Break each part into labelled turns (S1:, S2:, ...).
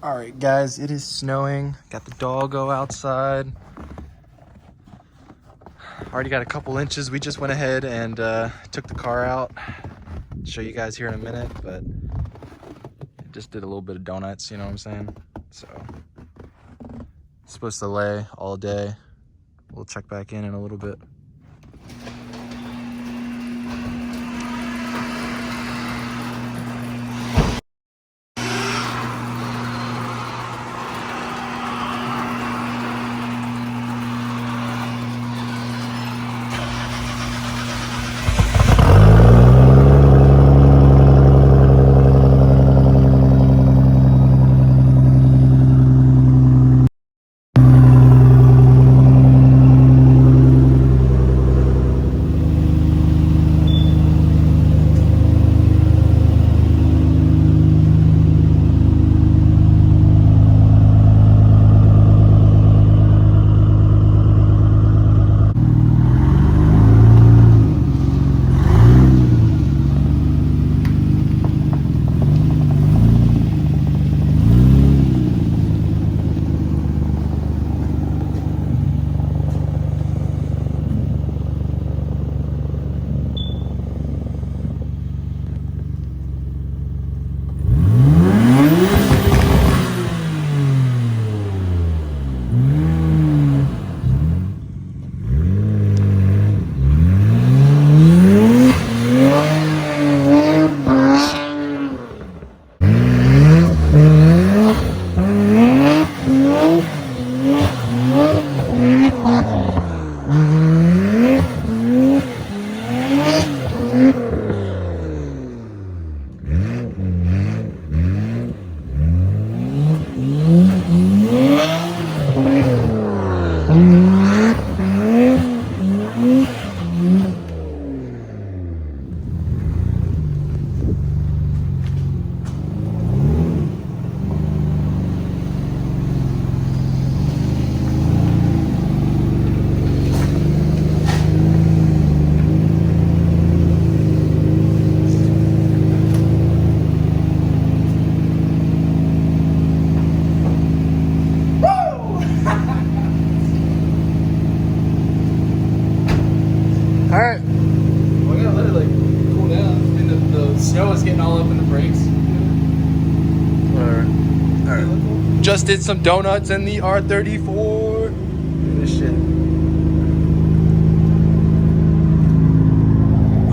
S1: All right, guys, it is snowing. Got the doggo outside. Already got a couple inches. We just went ahead and took the car out. I'll show you guys here in a minute, but just did a little bit of donuts, you know what I'm saying? So it's supposed to lay all day. We'll check back in a little bit. Alright.
S2: Well, I gotta let it like cool down. And the snow is getting all up in the brakes.
S1: Alright. Just did some donuts in the R34. Look at this shit.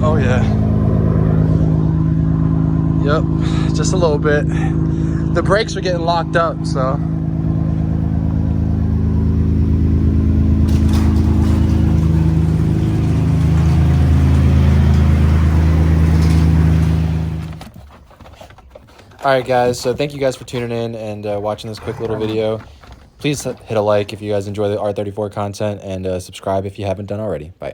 S1: Oh yeah. Yep. Just a little bit. The brakes are getting locked up, so. All right, guys, so thank you guys for tuning in and watching this quick little video. Please hit a like if you guys enjoy the R34 content and subscribe if you haven't done already. Bye.